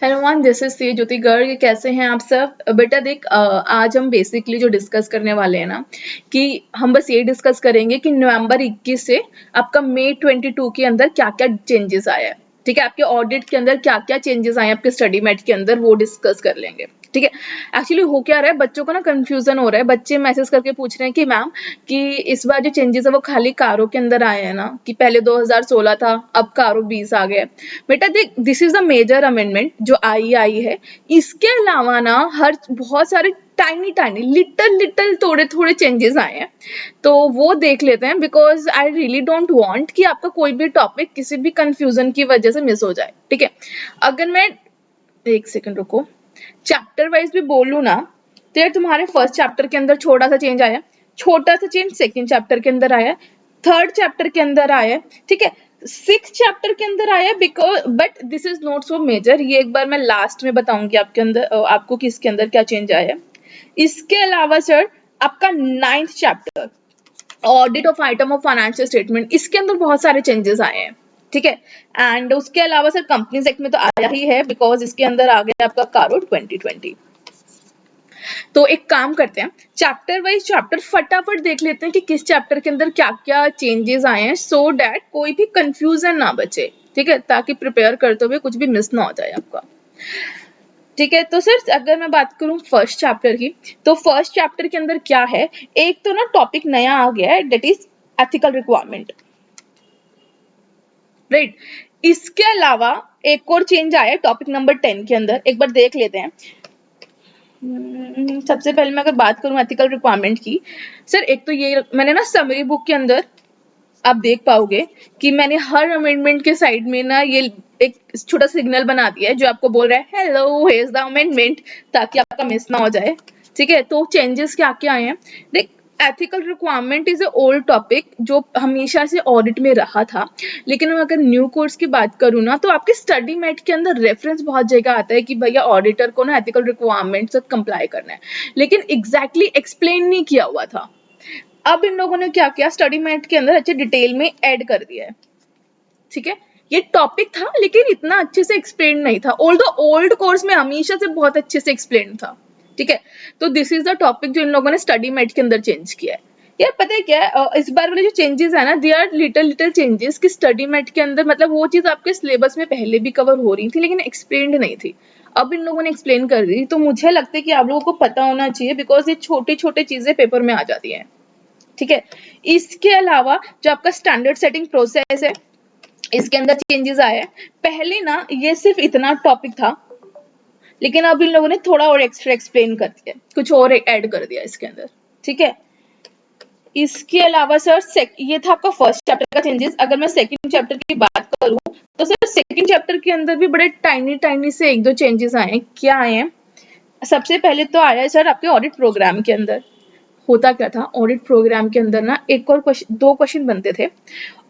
Hello one, this is C Jyoti Garg. कैसे हैं आप सब? बेटा देख, आज हम बेसिकली जो डिस्कस करने वाले हैं ना, कि हम बस ये डिस्कस करेंगे कि नवंबर 21 से आपका मई 22 के अंदर क्या क्या चेंजेस आया है। ठीक है, आपके ऑडिट के अंदर क्या क्या चेंजेस आए हैं आपके स्टडी मेट के अंदर, वो डिस्कस कर लेंगे। ठीक है, एक्चुअली हो क्या रहा है, बच्चों को ना कंफ्यूजन हो रहा है। बच्चे मैसेज करके पूछ रहे हैं कि मैम, कि इस बार जो चेंजेस है वो खाली कारों के अंदर आए हैं ना, कि पहले 2016 था, अब कारों 20 आ गया। बेटा देख, this is the major amendment जो आई है। इसके अलावा ना हर बहुत सारे टाइनी लिटल थोड़े थोड़े चेंजेस आए हैं, तो वो देख लेते हैं। Because I really don't want कि आपका कोई भी टॉपिक किसी भी कंफ्यूजन की वजह से मिस हो जाए। ठीक है, अगर मैं एक सेकंड रुको, चैप्टर वाइज भी बोलूं ना, तो यार तुम्हारे फर्स्ट चैप्टर के अंदर छोटा सा चेंज आया, छोटा सा चेंज सेकंड चैप्टर के अंदर आया, थर्ड चैप्टर के अंदर आया। ठीक है, सिक्स चैप्टर के अंदर आया, because but this is not so major. ये एक बार मैं लास्ट में बताऊंगी आपके अंदर आपको कि इसके अंदर क्या चेंज आया। इसके अलावा सर, आपका ninth chapter audit of item of financial statement, इसके अंदर बहुत सारे चेंजेस आए हैं। ठीक है, एंड उसके अलावा सर कंपनीज एक्ट में तो आया ही है, बिकॉज इसके अंदर आ गया आपका कारो 2020। तो एक काम करते हैं, चैप्टर वाइज चैप्टर फटाफट देख लेते हैं कि किस चैप्टर के अंदर क्या क्या चेंजेस आए हैं, सो डैट कोई भी कंफ्यूजन ना बचे। ठीक है, ताकि प्रिपेयर करते हुए कुछ भी मिस ना हो जाए आपका। ठीक है, तो सर अगर मैं बात करूं फर्स्ट चैप्टर की, तो फर्स्ट चैप्टर के अंदर क्या है, एक तो ना टॉपिक नया आ गया है, that is ethical requirement. Right, इसके अलावा एक और चेंज आया है टॉपिक नंबर 10 के अंदर, एक बार देख लेते हैं। सबसे पहले मैं अगर बात करूं एथिकल रिक्वायरमेंट की, सर एक तो ये मैंने ना समरी बुक के अंदर आप देख पाओगे कि मैंने हर अमेंडमेंट के साइड में ना ये एक छोटा सिग्नल बना दिया है जो आपको बोल रहा है hello here is the amendment, ताकि आपका मिस ना हो जाए। ठीक है, तो चेंजेस क्या क्या आए हैं देख। Ethical requirement is a old topic जो हमेशा से ऑडिट में रहा था, लेकिन अगर न्यू कोर्स की बात करूँ ना, तो आपके स्टडी मेट के अंदर रेफरेंस बहुत जगह आता है कि भैया ऑडिटर को ना एथिकल रिक्वायरमेंट से कंप्लाई करना है, लेकिन एग्जैक्टली एक्सप्लेन नहीं किया हुआ था। अब इन लोगों ने क्या किया, स्टडी मेट के अंदर अच्छे डिटेल में ऐड कर दिया है। ठीक है, ये टॉपिक था लेकिन इतना अच्छे से एक्सप्लेन नहीं था, ऑल्दो ओल्ड कोर्स में हमेशा से बहुत अच्छे से एक्सप्लेन था। ठीक है, तो दिस इज द टॉपिक जो इन लोगों ने स्टडी मेट के अंदर चेंज किया है। यार पता है क्या है, इस बार वाले जो चेंजेस है ना, दे आर लिटिल चेंजेस कि स्टडी मेट के अंदर मतलब वो चीज आपके सिलेबस में पहले भी कवर हो रही थी लेकिन एक्सप्लेन्ड नहीं थी, अब इन लोगों ने एक्सप्लेन कर दी। तो मुझे लगता है कि आप लोगों को पता होना चाहिए, बिकॉज ये छोटी छोटी चीजें पेपर में आ जाती है। ठीक है, इसके अलावा जो आपका स्टैंडर्ड सेटिंग प्रोसेस है, इसके अंदर चेंजेस आए हैं। पहले ना ये सिर्फ इतना टॉपिक था, लेकिन अब इन लोगों ने थोड़ा और एक्स्ट्रा एक्सप्लेन कर दिया, कुछ और ऐड कर दिया इसके अंदर। ठीक है, इसके अलावा सर ये था आपका फर्स्ट चैप्टर का चेंजेस। अगर मैं सेकंड चैप्टर की बात करूं, तो सर सेकंड चैप्टर के अंदर भी बड़े टाइनी से एक दो चेंजेस आए हैं। क्या आए हैं, सबसे पहले तो आया है सर आपके ऑडिट प्रोग्राम के अंदर। होता क्या था, ऑडिट प्रोग्राम के अंदर ना एक और क्वेश्चन, दो क्वेश्चन बनते थे।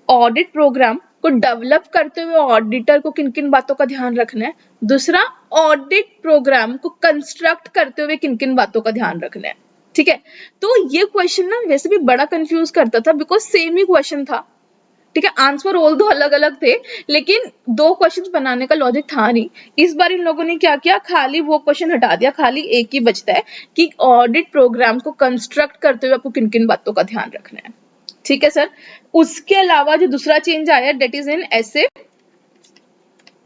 ऑडिट प्रोग्राम को डेवलप करते हुए ऑडिटर को किन किन बातों का ध्यान रखना है, दूसरा ऑडिट प्रोग्राम को कंस्ट्रक्ट करते हुए किन किन बातों का ध्यान रखना है। ठीक है, तो ये क्वेश्चन ना वैसे भी बड़ा कंफ्यूज करता था, बिकॉज सेम ही क्वेश्चन था। ठीक है, आंसर ऑल दो अलग अलग थे, लेकिन दो क्वेश्चंस बनाने का लॉजिक था नहीं। इस बार इन लोगों ने क्या किया, खाली वो क्वेश्चन हटा दिया, खाली एक ही बचता है कि ऑडिट प्रोग्राम को कंस्ट्रक्ट करते हुए आपको किन किन बातों का ध्यान रखना है। ठीक है सर, उसके अलावा जो दूसरा चेंज आया, that is in SA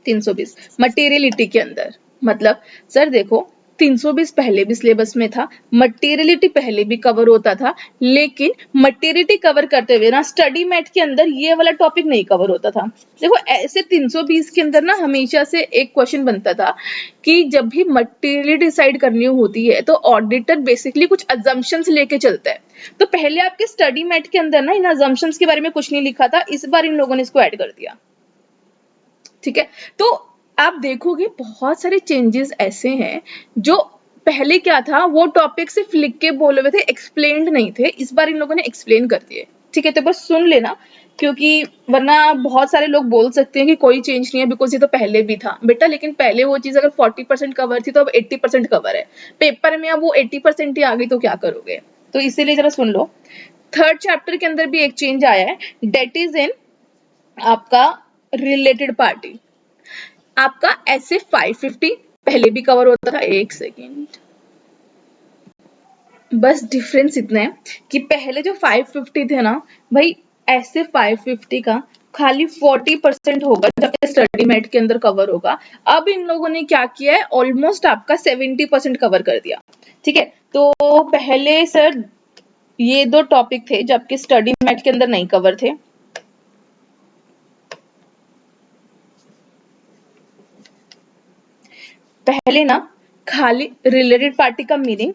320 materiality के अंदर। मतलब सर देखो, 320 पहले भी सिलेबस में था, मटेरियलिटी पहले भी कवर होता था, लेकिन मटेरियलिटी कवर करते हुए ना स्टडी मेट के अंदर ये वाला टॉपिक नहीं कवर होता था। देखो ऐसे 320 के अंदर ना हमेशा से एक क्वेश्चन बनता था कि जब भी मटेरियलिटी डिसाइड करनी होती है तो ऑडिटर बेसिकली कुछ अजम्पशंस लेके चलता है। तो पहले आपके स्टडी मेट के अंदर ना इन अजम्पशंस के बारे में कुछ नहीं लिखा था, इस बार इन लोगों ने इसको ऐड कर दिया। ठीक है, तो आप देखोगे बहुत सारे चेंजेस ऐसे हैं जो पहले क्या था, वो टॉपिक सिर्फ लिख के बोले हुए थे, एक्सप्लेन्ड नहीं थे, इस बार इन लोगों ने एक्सप्लेन कर दिए। ठीक है, तो बस सुन लेना, क्योंकि वरना बहुत सारे लोग बोल सकते हैं कि कोई चेंज नहीं है बिकॉज ये तो पहले भी था। बेटा लेकिन पहले वो चीज अगर 40% कवर थी तो अब 80% कवर है, पेपर में अब वो 80% ही आ गई तो क्या करोगे। तो इसीलिए जरा सुन लो। थर्ड चैप्टर के अंदर भी एक चेंज आया है, डेट इज इन आपका रिलेटेड पार्टी। आपका ऐसे 550 पहले भी कवर होता था। एक सेकेंड, बस डिफरेंस इतना है कि पहले जो 550 थे ना भाई, ऐसे 550 का खाली 40% होगा जबकि स्टडी मेट के अंदर कवर होगा। अब इन लोगों ने क्या किया है, ऑलमोस्ट आपका 70% कवर कर दिया। ठीक है, तो पहले सर ये दो टॉपिक थे जबकि स्टडी मेट के अंदर नहीं कवर थे। पहले ना खाली रिलेटेड पार्टी का मीनिंग,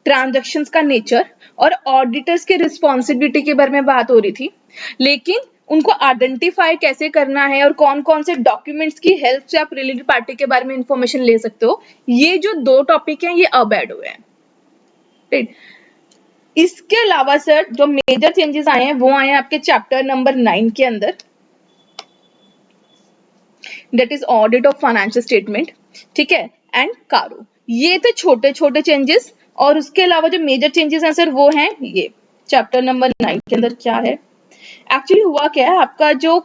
ट्रांजैक्शंस का नेचर और ऑडिटर्स के रिस्पॉन्सिबिलिटी के बारे में बात हो रही थी, लेकिन उनको आइडेंटिफाई कैसे करना है और कौन कौन से डॉक्यूमेंट्स की हेल्प से आप रिलेटेड पार्टी के बारे में इंफॉर्मेशन ले सकते हो, ये जो दो टॉपिक हैं ये अब ऐड हुए हैं। राइट, इसके अलावा सर जो मेजर चेंजेस आए हैं वो आए हैं आपके चैप्टर नंबर 9 के अंदर, that is audit of financial statement. ठीक है, एंड कारो, ये थे छोटे छोटे चेंजेस। और उसके अलावा जो मेजर चेंजेस हैं सर वो हैं ये चैप्टर नंबर 9 के अंदर क्या है। एक्चुअली हुआ क्या है, आपका जो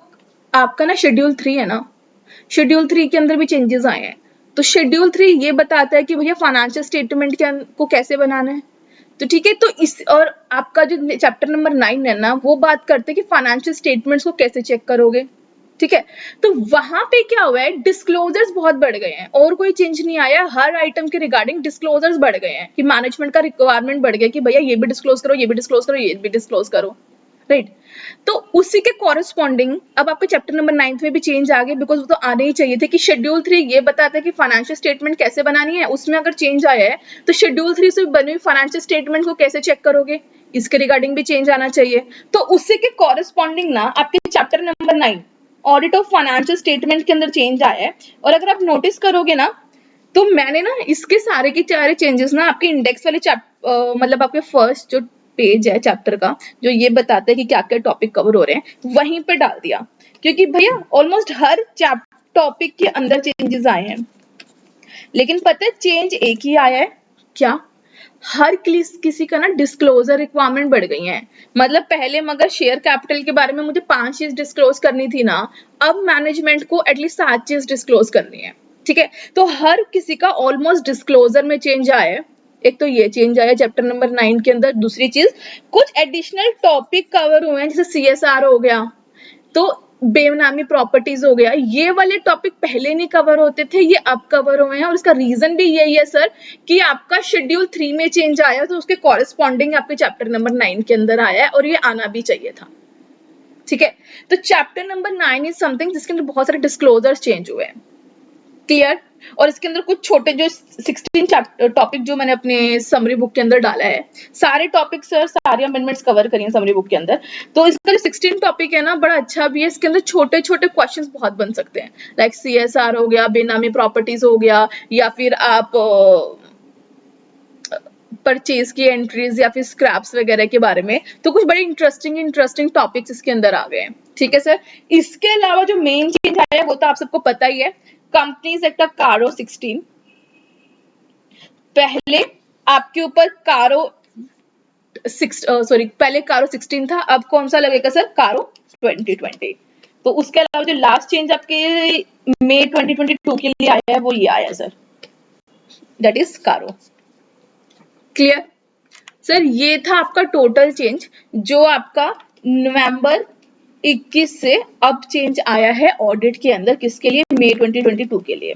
आपका ना शेड्यूल 3 है ना, शेड्यूल 3 के अंदर भी चेंजेस आए हैं। तो शेड्यूल 3 ये बताता है कि भैया फाइनेंशियल स्टेटमेंट को कैसे बनाना है। तो ठीक है, तो इस और आपका जो चैप्टर नंबर 9 है ना वो बात करते हैं कि फाइनेंशियल स्टेटमेंट्स को कैसे चेक करोगे। ठीक है, तो वहां पे क्या हुआ है, डिस्क्लोजर्स बहुत बढ़ गए हैं और कोई चेंज नहीं आया। हर आइटम के रिगार्डिंग डिस्क्लोजर्स बढ़ गए हैं कि मैनेजमेंट का रिक्वायरमेंट बढ़ गया कि भैया ये भी डिस्क्लोज करो, ये भी डिस्क्लोज करो, ये भी डिस्क्लोज करो। राइट, तो उसी के कॉरेस्पॉन्डिंग अब आपके चैप्टर नंबर 9 में भी चेंज आ गए, बिकॉज वो तो आने ही चाहिए थे कि शेड्यूल 3 ये बताता है कि फाइनेंशियल स्टेटमेंट कैसे बनानी है, उसमें अगर चेंज आया है तो शेड्यूल 3 से बनी हुई फाइनेंशियल स्टेटमेंट को कैसे चेक करोगे, इसके रिगार्डिंग भी चेंज आना चाहिए। तो उसी के कॉरेस्पॉन्डिंग ना आपके chapter number 9 audit of financial statement के अंदर चेंज आया है। और अगर आप नोटिस करोगे ना तो मैंने ना इसके सारे के सारे चेंजेस ना आपके इंडेक्स वाले मतलब आपके फर्स्ट जो पेज है चैप्टर का, जो ये बताता है कि क्या क्या टॉपिक कवर हो रहे हैं, वहीं पे डाल दिया, क्योंकि भैया ऑलमोस्ट हर टॉपिक के अंदर चेंजेस आए हैं। लेकिन पता है चेंज एक ही आया है, क्या, हर किसी का ना डिस्क्लोजर रिक्वायरमेंट बढ़ गई है। मतलब पहले मगर शेयर कैपिटल के बारे में मुझे 5 चीज डिस्क्लोज करनी थी ना, अब मैनेजमेंट को एटलीस्ट 7 चीज डिस्क्लोज करनी है। ठीक है, तो हर किसी का ऑलमोस्ट डिस्क्लोजर में चेंज आया है। एक तो ये चेंज आया चैप्टर नंबर 9 के अंदर। दूसरी चीज, कुछ एडिशनल टॉपिक कवर हुए हैं, जैसे सीएसआर हो गया, तो बेनामी प्रॉपर्टीज हो गया, ये वाले टॉपिक पहले नहीं कवर होते थे, ये अब कवर हुए हैं। और इसका रीजन भी यही है सर कि आपका शेड्यूल 3 में चेंज आया, तो उसके कॉरेस्पॉन्डिंग आपके चैप्टर नंबर 9 के अंदर आया है, और ये आना भी चाहिए था। ठीक है, तो चैप्टर नंबर 9 इज समथिंग जिसके अंदर बहुत सारे डिस्क्लोजर्स चेंज हुए हैं। क्लियर, और इसके अंदर कुछ छोटे जो 16 टॉपिक जो मैंने अपने समरी बुक के अंदर डाला है, सारे टॉपिक सर सारे अमेंडमेंट्स कवर करिए समरी बुक के अंदर। तो इसका जो 16 टॉपिक है ना बड़ा अच्छा भी है, इसके अंदर छोटे छोटे क्वेश्चंस बहुत बन सकते हैं, लाइक सीएसआर हो गया, बेनामी प्रॉपर्टीज हो गया, या फिर आप परचेज की एंट्रीज या फिर स्क्रैप्स वगैरह के बारे में। तो कुछ बड़े इंटरेस्टिंग टॉपिक्स इसके अंदर आ गए हैं। ठीक है सर, इसके अलावा जो मेन चेंज आया है वो तो आप सबको पता ही है, कंपनीज एक्ट ऑफ कारो 16। पहले आपके ऊपर कारो पहले कारो 16 था, अब कौन सा लगेगा सर, कारो 2020। तो उसके अलावा जो लास्ट चेंज आपके मई 2022 के लिए आया है वो ये आया सर, दैट इज कारो। क्लियर सर, ये था आपका टोटल चेंज जो आपका नवंबर 21 से अब चेंज आया है ऑडिट के अंदर, किसके लिए, मई 2022 के लिए।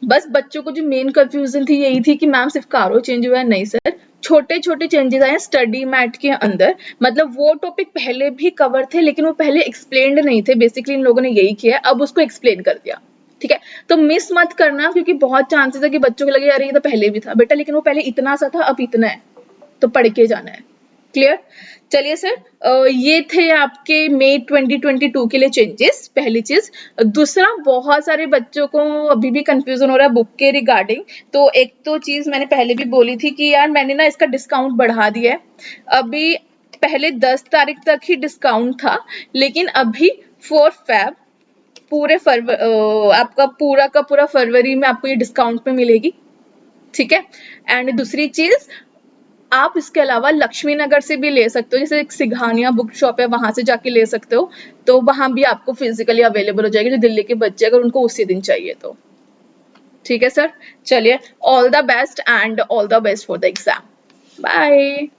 बस बच्चों को जो मेन कंफ्यूजन थी यही थी कि मैम सिर्फ कारो चेंज हुआ है, नहीं सर, छोटे छोटे चेंजेस आए हैं स्टडी मैट के अंदर। मतलब वो टॉपिक पहले भी कवर थे लेकिन वो पहले एक्सप्लेन्ड नहीं थे, बेसिकली इन लोगों ने यही किया है, अब उसको एक्सप्लेन कर दिया। ठीक है, तो मिस मत करना, क्योंकि बहुत चांसेस है कि बच्चों को लगे अरे ये तो पहले भी था बेटा, लेकिन वो पहले इतना सा था अब इतना है, तो पढ़ के जाना है। क्लियर, चलिए सर, ये थे आपके मई 2022 के लिए चेंजेस, पहली चीज। दूसरा, बहुत सारे बच्चों को अभी भी कंफ्यूजन हो रहा है बुक के रिगार्डिंग। तो एक तो चीज मैंने पहले भी बोली थी कि यार मैंने ना इसका डिस्काउंट बढ़ा दिया है। अभी पहले 10 तारीख तक ही डिस्काउंट था, लेकिन अभी 4 फेब पूरे आपका पूरा का पूरा फरवरी में आपको ये डिस्काउंट में मिलेगी। ठीक है, एंड दूसरी चीज, आप इसके अलावा लक्ष्मी नगर से भी ले सकते हो, जैसे एक सिंघानिया बुक शॉप है, वहां से जाके ले सकते हो, तो वहां भी आपको फिजिकली अवेलेबल हो जाएगी, जो दिल्ली के बच्चे अगर उनको उसी दिन चाहिए तो। ठीक है सर, चलिए, all the best and all the best for the exam. Bye.